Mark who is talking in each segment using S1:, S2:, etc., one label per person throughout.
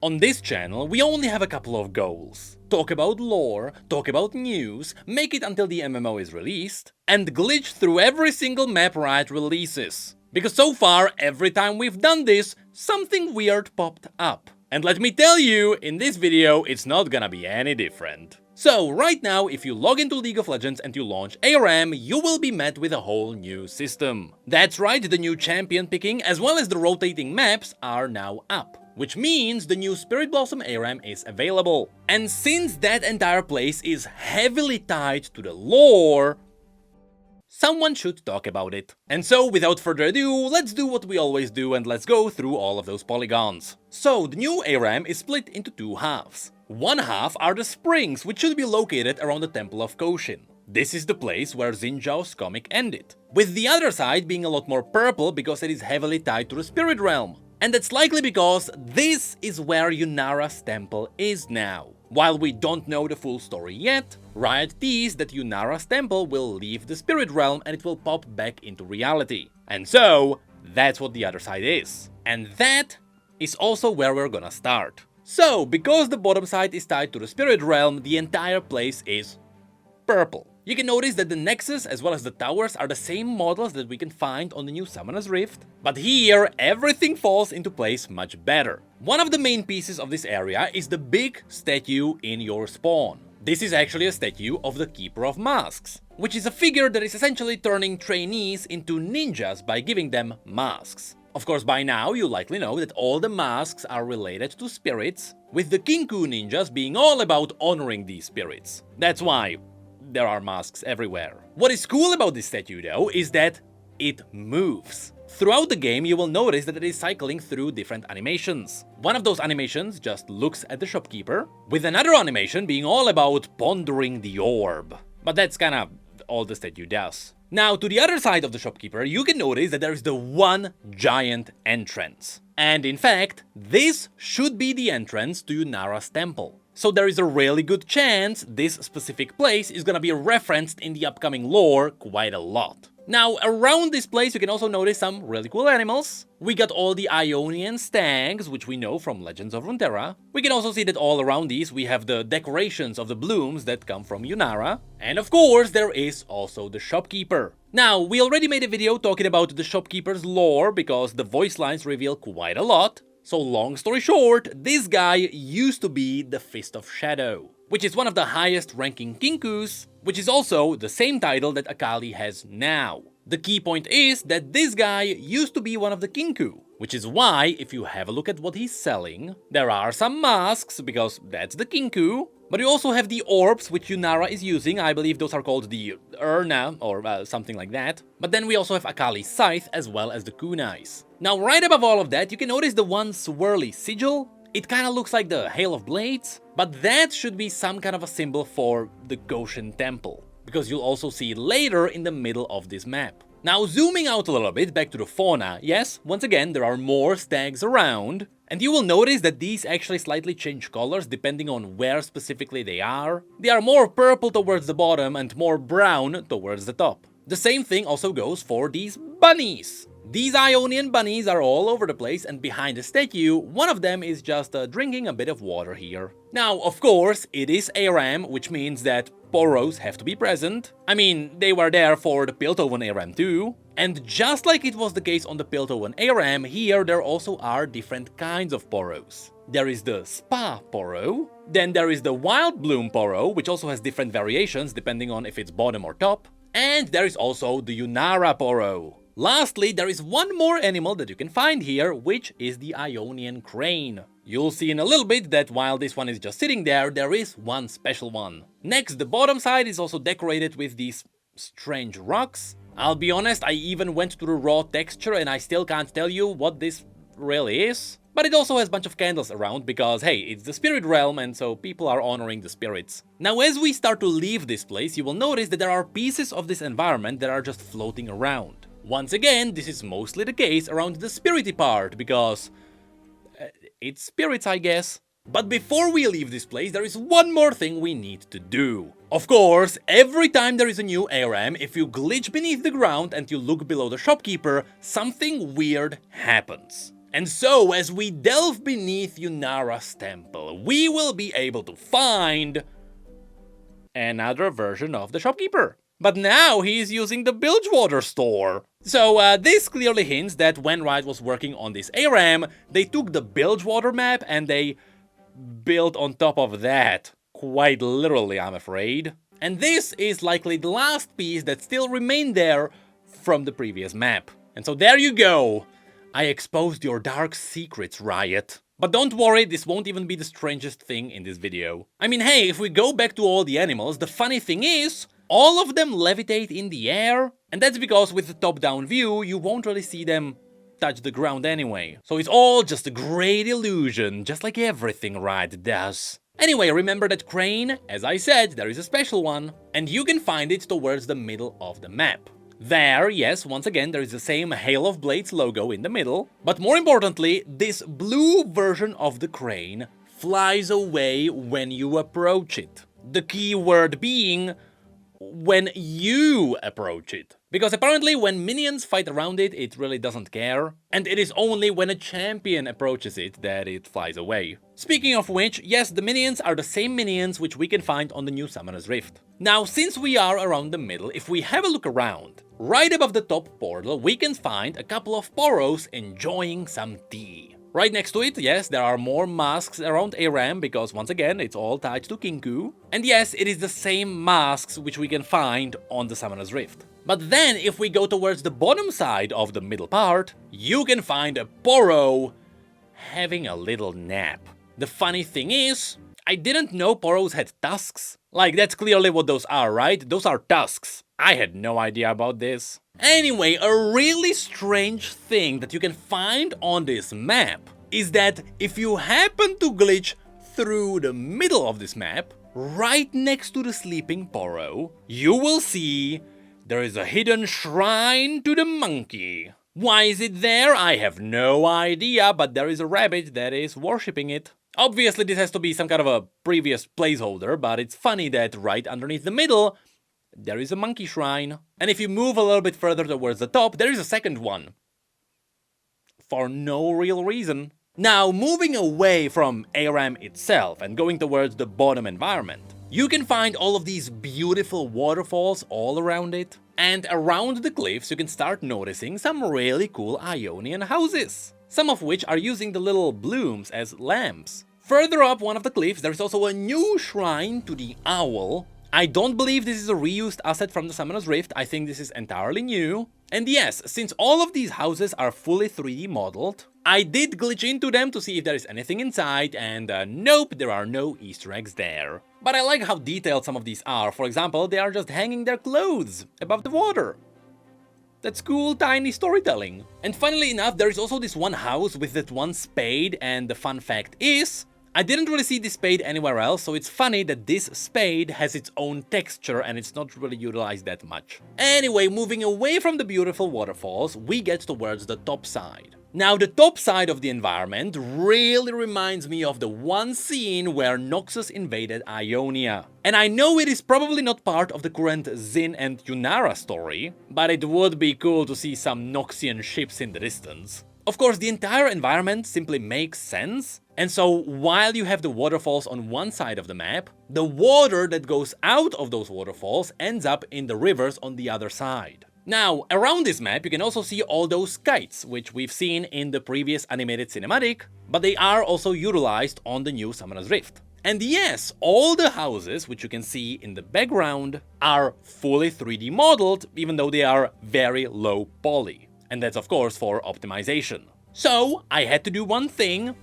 S1: On this channel, we only have a couple of goals. Talk about lore, talk about news, make it until the MMO is released, and glitch through every single map Riot releases. Because so far, every time we've done this, something weird popped up. And let me tell you, in this video, it's not gonna be any different. So, right now, if you log into League of Legends and you launch ARAM, you will be met with a whole new system. That's right, the new champion picking as well as the rotating maps are now up. Which means the new Spirit Blossom ARAM is available. And since that entire place is heavily tied to the lore, someone should talk about it. And so, without further ado, let's do what we always do and let's go through all of those polygons. So, the new ARAM is split into two halves. One half are the springs, which should be located around the Temple of Koshin. This is the place where Xin Zhao's comic ended. With the other side being a lot more purple because it is heavily tied to the Spirit Realm. And that's likely because this is where Yunara's temple is now. While we don't know the full story yet, Riot teased that Yunara's temple will leave the Spirit Realm and it will pop back into reality. And so, that's what the other side is. And that is also where we're gonna start. So, because the bottom side is tied to the Spirit Realm, the entire place is purple. You can notice that the Nexus as well as the towers are the same models that we can find on the new Summoner's Rift. But here, everything falls into place much better. One of the main pieces of this area is the big statue in your spawn. This is actually a statue of the Keeper of Masks, which is a figure that is essentially turning trainees into ninjas by giving them masks. Of course, by now you likely know that all the masks are related to spirits, with the Kinku ninjas being all about honoring these spirits. That's why there are masks everywhere. What is cool about this statue though is that it moves. Throughout the game you will notice that it is cycling through different animations. One of those animations just looks at the shopkeeper, with another animation being all about pondering the orb. But that's kinda all the statue does. Now, to the other side of the shopkeeper, you can notice that there is the one giant entrance. And in fact, this should be the entrance to Yunara's temple. So there is a really good chance this specific place is gonna be referenced in the upcoming lore quite a lot. Now, around this place you can also notice some really cool animals. We got all the Ionian stags, which we know from Legends of Runeterra. We can also see that all around these we have the decorations of the blooms that come from Yunara. And of course, there is also the shopkeeper. Now, we already made a video talking about the shopkeeper's lore because the voice lines reveal quite a lot. So long story short, this guy used to be the Fist of Shadow, which is one of the highest ranking Kinkus, which is also the same title that Akali has now. The key point is that this guy used to be one of the Kinku, which is why, if you have a look at what he's selling, there are some masks, because that's the Kinku, but you also have the orbs which Yunara is using. I believe those are called the Urna, or something like that. But then we also have Akali's Scythe as well as the Kunais. Now, right above all of that, you can notice the one swirly sigil. It kinda looks like the Hail of Blades, but that should be some kind of a symbol for the Koshin temple, because you'll also see it later in the middle of this map. Now, zooming out a little bit, back to the fauna, yes, once again, there are more stags around, and you will notice that these actually slightly change colors depending on where specifically they are. They are more purple towards the bottom and more brown towards the top. The same thing also goes for these bunnies. These Ionian bunnies are all over the place, and behind the statue, one of them is just drinking a bit of water here. Now, of course, it is ARAM, which means that Poros have to be present. I mean, they were there for the Piltover ARAM too. And just like it was the case on the Piltover ARAM, here there also are different kinds of Poros. There is the Spa Poro, then there is the Wild Bloom Poro, which also has different variations depending on if it's bottom or top. And there is also the Yunara Poro. Lastly, there is one more animal that you can find here, which is the Ionian Crane. You'll see in a little bit that while this one is just sitting there, there is one special one. Next, the bottom side is also decorated with these strange rocks. I'll be honest, I even went to the raw texture and I still can't tell you what this really is. But it also has a bunch of candles around because, hey, it's the spirit realm and so people are honoring the spirits. Now, as we start to leave this place, you will notice that there are pieces of this environment that are just floating around. Once again, this is mostly the case around the spirity part, because it's spirits, I guess. But before we leave this place, there is one more thing we need to do. Of course, every time there is a new ARAM, if you glitch beneath the ground and you look below the shopkeeper, something weird happens. And so, as we delve beneath Yunara's temple, we will be able to find another version of the shopkeeper. But now he is using the Bilgewater store. So this clearly hints that when Riot was working on this ARAM, they took the Bilgewater map and they built on top of that. Quite literally, I'm afraid. And this is likely the last piece that still remained there from the previous map. And so there you go. I exposed your dark secrets, Riot. But don't worry, this won't even be the strangest thing in this video. I mean, hey, if we go back to all the animals, the funny thing is, all of them levitate in the air, and that's because with the top-down view, you won't really see them touch the ground anyway. So it's all just a great illusion, just like everything Riot does. Anyway, remember that crane? As I said, there is a special one, and you can find it towards the middle of the map. There, yes, once again, there is the same Hail of Blades logo in the middle, but more importantly, this blue version of the crane flies away when you approach it. The key word being when you approach it. Because apparently when minions fight around it, it really doesn't care, and it is only when a champion approaches it that it flies away. Speaking of which, yes, the minions are the same minions which we can find on the new Summoner's Rift. Now, since we are around the middle, if we have a look around, right above the top portal, we can find a couple of poros enjoying some tea. Right next to it, yes, there are more masks around ARAM, because once again, it's all tied to Kinku. And yes, it is the same masks which we can find on the Summoner's Rift. But then, if we go towards the bottom side of the middle part, you can find a poro having a little nap. The funny thing is, I didn't know poros had tusks. Like, that's clearly what those are, right? Those are tusks. I had no idea about this. Anyway, a really strange thing that you can find on this map is that if you happen to glitch through the middle of this map, right next to the sleeping poro, you will see there is a hidden shrine to the monkey. Why is it there? I have no idea, but there is a rabbit that is worshipping it. Obviously, this has to be some kind of a previous placeholder, but it's funny that right underneath the middle, there is a monkey shrine. And if you move a little bit further towards the top, there is a second one. For no real reason. Now, moving away from ARAM itself and going towards the bottom environment, you can find all of these beautiful waterfalls all around it. And around the cliffs, you can start noticing some really cool Ionian houses, some of which are using the little blooms as lamps. Further up one of the cliffs, there is also a new shrine to the owl. I don't believe this is a reused asset from the Summoner's Rift, I think this is entirely new. And yes, since all of these houses are fully 3D modeled, I did glitch into them to see if there is anything inside, and nope, there are no Easter eggs there. But I like how detailed some of these are. For example, they are just hanging their clothes above the water. That's cool, tiny storytelling. And funnily enough, there is also this one house with that one spade, and the fun fact is, I didn't really see this spade anywhere else, so it's funny that this spade has its own texture and it's not really utilized that much. Anyway, moving away from the beautiful waterfalls, we get towards the top side. Now, the top side of the environment really reminds me of the one scene where Noxus invaded Ionia. And I know it is probably not part of the current Xin and Yunara story, but it would be cool to see some Noxian ships in the distance. Of course, the entire environment simply makes sense, and so while you have the waterfalls on one side of the map, the water that goes out of those waterfalls ends up in the rivers on the other side. Now, around this map you can also see all those kites, which we've seen in the previous animated cinematic, but they are also utilized on the new Summoner's Rift. And yes, all the houses, which you can see in the background, are fully 3D modeled, even though they are very low poly. And that's of course for optimization. So I had to do one thing,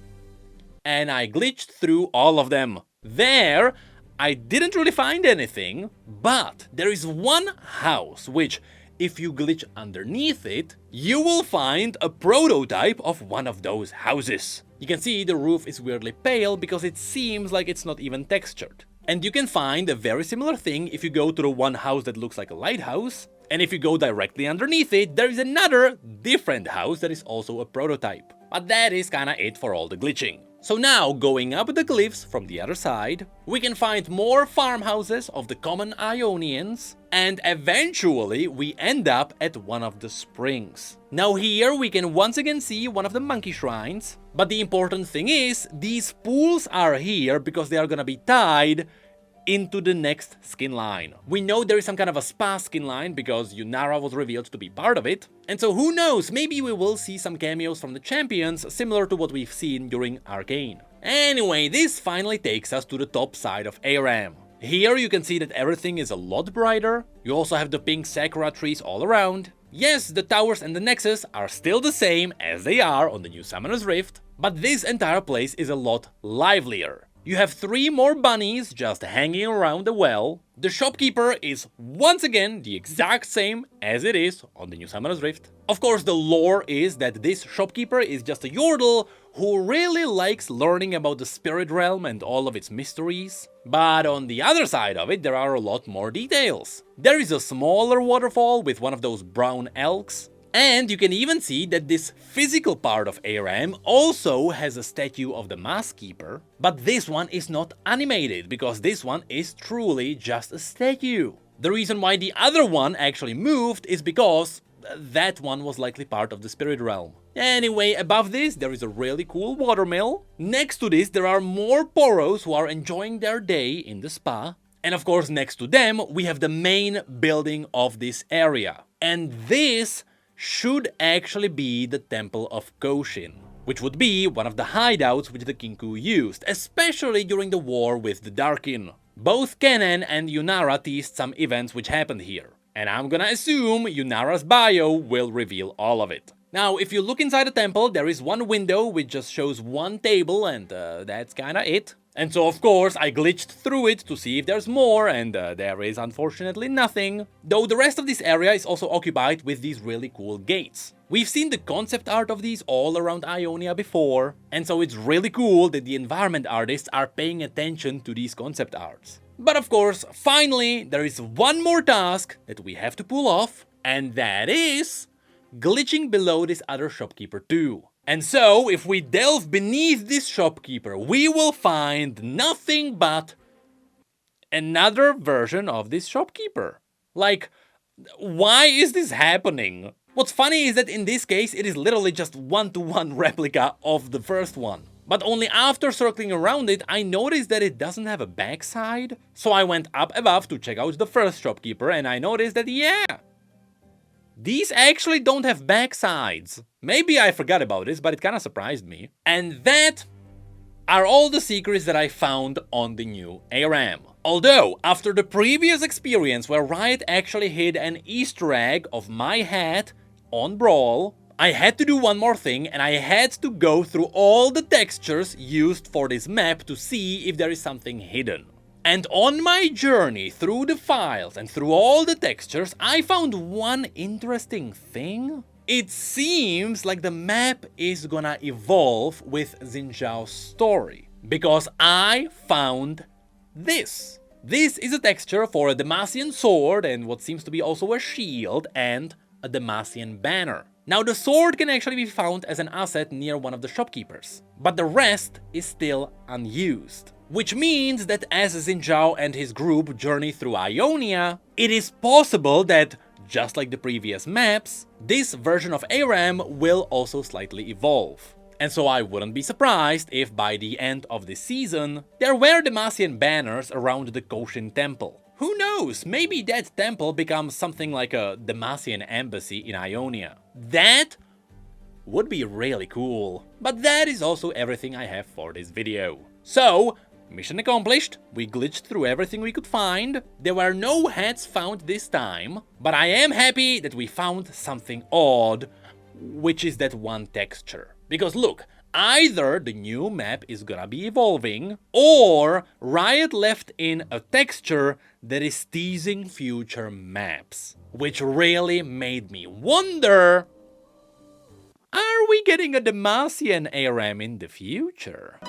S1: and I glitched through all of them. There, I didn't really find anything, but there is one house which, if you glitch underneath it, you will find a prototype of one of those houses. You can see the roof is weirdly pale because it seems like it's not even textured. And you can find a very similar thing if you go to the one house that looks like a lighthouse, and if you go directly underneath it, there is another different house that is also a prototype. But that is kinda it for all the glitching. So now, going up the cliffs from the other side, we can find more farmhouses of the common Ionians, and eventually we end up at one of the springs. Now here we can once again see one of the monkey shrines, but the important thing is, these pools are here because they are gonna be tied into the next skin line. We know there is some kind of a spa skin line because Yunara was revealed to be part of it. And so who knows, maybe we will see some cameos from the champions similar to what we've seen during Arcane. Anyway, this finally takes us to the top side of ARAM. Here you can see that everything is a lot brighter. You also have the pink sakura trees all around. Yes, the towers and the nexus are still the same as they are on the new Summoner's Rift, but this entire place is a lot livelier. You have 3 more bunnies just hanging around the well. The shopkeeper is once again the exact same as it is on the new Summoner's Rift. Of course, the lore is that this shopkeeper is just a yordle who really likes learning about the spirit realm and all of its mysteries. But on the other side of it, there are a lot more details. There is a smaller waterfall with one of those brown elks. And you can even see that this physical part of ARAM also has a statue of the Mask Keeper, but this one is not animated because this one is truly just a statue. The reason why the other one actually moved is because that one was likely part of the spirit realm. Anyway, above this there is a really cool watermill. Next to this there are more poros who are enjoying their day in the spa. And of course next to them we have the main building of this area. And this should actually be the Temple of Koshin, which would be one of the hideouts which the Kinku used, especially during the war with the Darkin. Both Kennen and Yunara teased some events which happened here, and I'm gonna assume Yunara's bio will reveal all of it. Now, if you look inside the temple, there is one window which just shows one table, and that's kinda it. And so, of course, I glitched through it to see if there's more, and there is unfortunately nothing. Though the rest of this area is also occupied with these really cool gates. We've seen the concept art of these all around Ionia before, and so it's really cool that the environment artists are paying attention to these concept arts. But of course, finally, there is one more task that we have to pull off, and that is glitching below this other shopkeeper too. And so, if we delve beneath this shopkeeper, we will find nothing but another version of this shopkeeper. Like, why is this happening? What's funny is that in this case, it is literally just one-to-one replica of the first one. But only after circling around it, I noticed that it doesn't have a backside. So I went up above to check out the first shopkeeper, and I noticed that, yeah, these actually don't have backsides. Maybe I forgot about this, but it kinda surprised me. And that are all the secrets that I found on the new ARAM. Although, after the previous experience where Riot actually hid an Easter egg of my hat on Brawl, I had to do one more thing, and I had to go through all the textures used for this map to see if there is something hidden. And on my journey through the files and through all the textures, I found one interesting thing. It seems like the map is gonna evolve with Xin Zhao's story, because I found this. This is a texture for a Demacian sword and what seems to be also a shield and a Demacian banner. Now the sword can actually be found as an asset near one of the shopkeepers, but the rest is still unused. Which means that as Xin Zhao and his group journey through Ionia, it is possible that, just like the previous maps, this version of ARAM will also slightly evolve. And so I wouldn't be surprised if by the end of this season, there were Demacian banners around the Koshin temple. Who knows, maybe that temple becomes something like a Demacian embassy in Ionia. That would be really cool. But that is also everything I have for this video. So, mission accomplished, we glitched through everything we could find. There were no hats found this time, but I am happy that we found something odd, which is that one texture. Because look, either the new map is gonna be evolving, or Riot left in a texture that is teasing future maps. Which really made me wonder, are we getting a Demacian ARAM in the future?